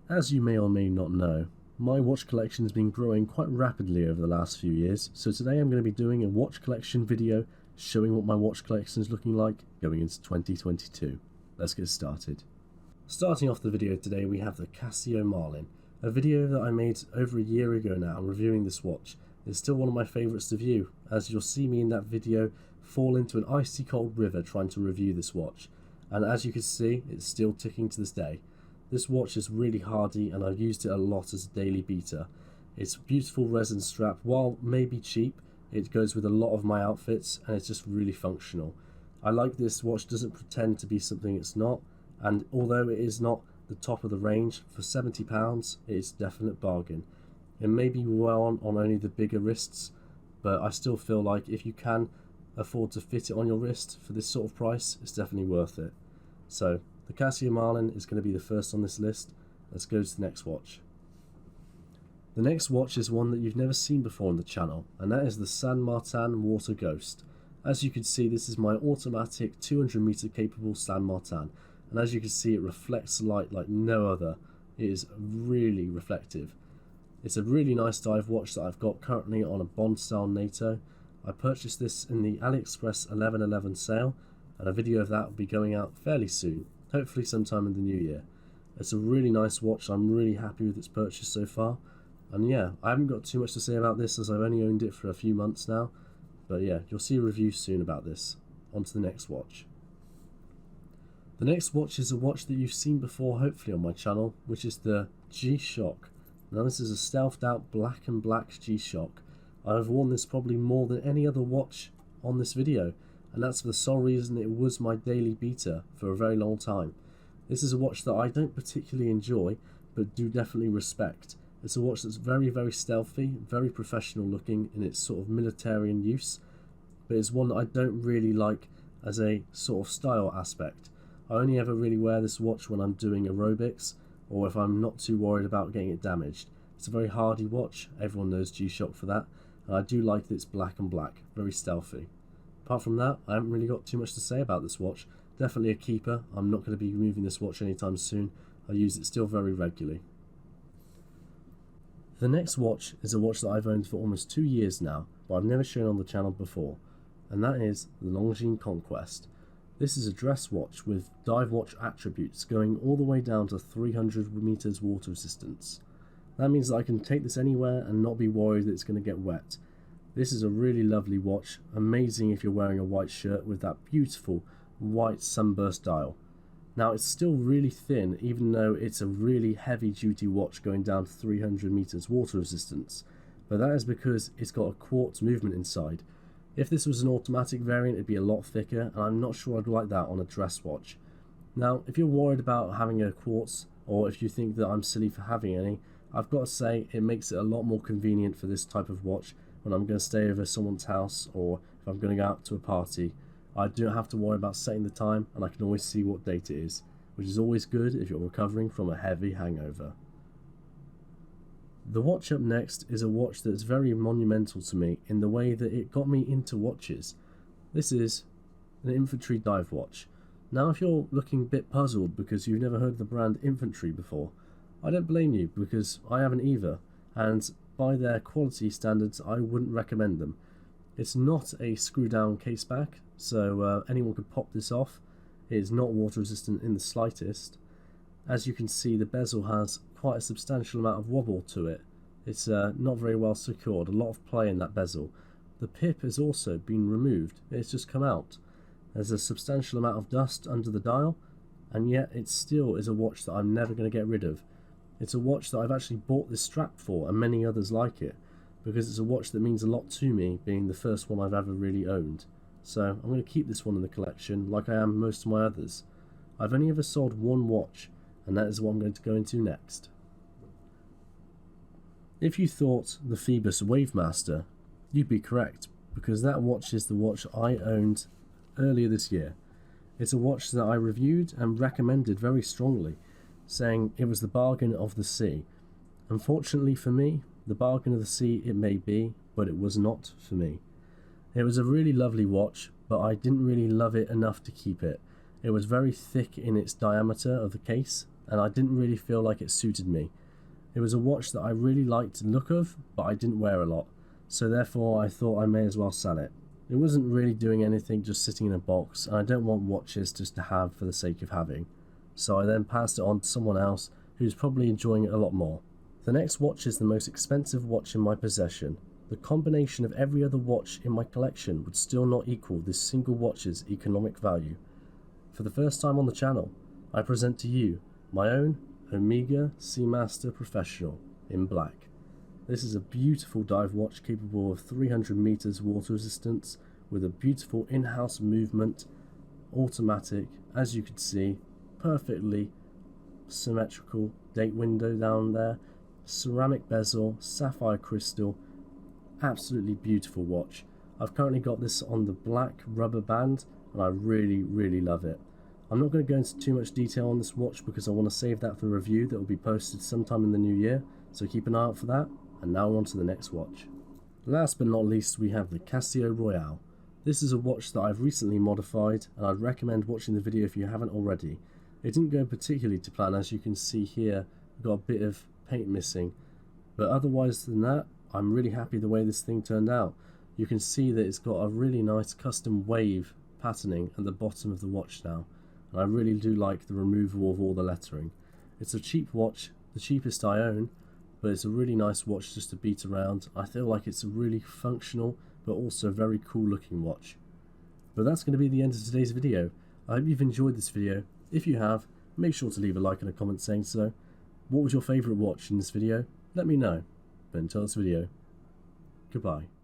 As you may or may not know, my watch collection has been growing quite rapidly over the last few years, so today I'm going to be doing a watch collection video showing what my watch collection is looking like going into 2022. Let's get started. Starting off the video today, we have the Casio Marlin, a video that I made over a year ago now reviewing this watch. It's still one of my favourites to view, as you'll see me in that video fall into an icy cold river trying to review this watch, and as you can see, it's still ticking to this day. This watch is really hardy and I've used it a lot as a daily beater. It's a beautiful resin strap. While maybe cheap, it goes with a lot of my outfits and it's just really functional. I like this watch doesn't pretend to be something it's not, and although it is not the top of the range, for £70 it is a definite bargain. It may be worn on only the bigger wrists, but I still feel like if you can afford to fit it on your wrist for this sort of price, it's definitely worth it. So the Casio Marlin is going to be the first on this list. Let's go to the next watch. The next watch is one that you've never seen before on the channel, and that is the Seamaster Water Ghost. As you can see, this is my automatic 200 meter capable Seamaster, and as you can see, it reflects light like no other. It is really reflective. It's a really nice dive watch that I've got currently on a Bond style NATO. I purchased this in the AliExpress 11/11 sale, and a video of that will be going out fairly soon. Hopefully sometime in the new year. It's a really nice watch. I'm really happy with its purchase so far. And yeah, I haven't got too much to say about this as I've only owned it for a few months now. But yeah, you'll see a review soon about this. On to the next watch. The next watch is a watch that you've seen before hopefully on my channel, which is the G-Shock. Now this is a stealthed out black and black G-Shock. I've worn this probably more than any other watch on this video, and that's for the sole reason it was my daily beater for a very long time. This is a watch that I don't particularly enjoy, but do definitely respect. It's a watch that's very, very stealthy, very professional looking in its sort of militarian use, but it's one that I don't really like as a sort of style aspect. I only ever really wear this watch when I'm doing aerobics, or if I'm not too worried about getting it damaged. It's a very hardy watch, everyone knows G-Shock for that, and I do like that it's black and black, very stealthy. Apart from that, I haven't really got too much to say about this watch. Definitely a keeper. I'm not going to be removing this watch anytime soon. I use it still very regularly. The next watch is a watch that I've owned for almost 2 years now, but I've never shown on the channel before, and that is the Longines Conquest. This is a dress watch with dive watch attributes going all the way down to 300 meters water resistance. That means that I can take this anywhere and not be worried that it's going to get wet. This is a really lovely watch, amazing if you're wearing a white shirt with that beautiful white sunburst dial. Now it's still really thin even though it's a really heavy duty watch going down to 300 meters water resistance, but that is because it's got a quartz movement inside. If this was an automatic variant it'd be a lot thicker, and I'm not sure I'd like that on a dress watch. Now if you're worried about having a quartz, or if you think that I'm silly for having any, I've got to say it makes it a lot more convenient for this type of watch. When I'm going to stay over someone's house, or if I'm going to go out to a party, I don't have to worry about setting the time, and I can always see what date it is, which is always good if you're recovering from a heavy hangover. The watch up next is a watch that's very monumental to me in the way that it got me into watches. This is an Infantry dive watch. Now if you're looking a bit puzzled because you've never heard of the brand Infantry before, I don't blame you, because I haven't either, and by their quality standards I wouldn't recommend them. It's not a screw down case back, so anyone could pop this off. It is not water resistant in the slightest. As you can see, the bezel has quite a substantial amount of wobble to it. It's not very well secured, a lot of play in that bezel. The pip has also been removed, it's just come out. There's a substantial amount of dust under the dial, and yet it still is a watch that I'm never going to get rid of. It's a watch that I've actually bought this strap for, and many others like it, because it's a watch that means a lot to me, being the first one I've ever really owned. So I'm going to keep this one in the collection, like I am most of my others. I've only ever sold one watch, and that is what I'm going to go into next. If you thought the Phoebus Wavemaster, you'd be correct, because that watch is the watch I owned earlier this year. It's a watch that I reviewed and recommended very strongly, saying it was the bargain of the sea. Unfortunately for me, the bargain of the sea it may be, but it was not for me. It was a really lovely watch, but I didn't really love it enough to keep it. It was very thick in its diameter of the case, and I didn't really feel like it suited me. It was a watch that I really liked the look of, but I didn't wear a lot, so therefore I thought I may as well sell it. It wasn't really doing anything, just sitting in a box, and I don't want watches just to have for the sake of having. So I then passed it on to someone else who's probably enjoying it a lot more. The next watch is the most expensive watch in my possession. The combination of every other watch in my collection would still not equal this single watch's economic value. For the first time on the channel, I present to you my own Omega Seamaster Professional in black. This is a beautiful dive watch capable of 300 meters water resistance with a beautiful in-house movement, automatic, as you can see, perfectly symmetrical date window down there, ceramic bezel, sapphire crystal, absolutely beautiful watch. I've currently got this on the black rubber band and I really love it. I'm not going to go into too much detail on this watch because I want to save that for a review that will be posted sometime in the new year, so keep an eye out for that. And now on to the next watch. Last but not least, we have the Casio Royale. This is a watch that I've recently modified, and I'd recommend watching the video if you haven't already. It didn't go particularly to plan, as you can see here, we've got a bit of paint missing, but otherwise than that, I'm really happy the way this thing turned out. You can see that it's got a really nice custom wave patterning at the bottom of the watch now, and I really do like the removal of all the lettering. It's a cheap watch, the cheapest I own, but it's a really nice watch just to beat around. I feel like it's a really functional but also very cool looking watch. But that's going to be the end of today's video. I hope you've enjoyed this video. If you have, make sure to leave a like and a comment saying so. What was your favourite watch in this video? Let me know. But until this video, goodbye.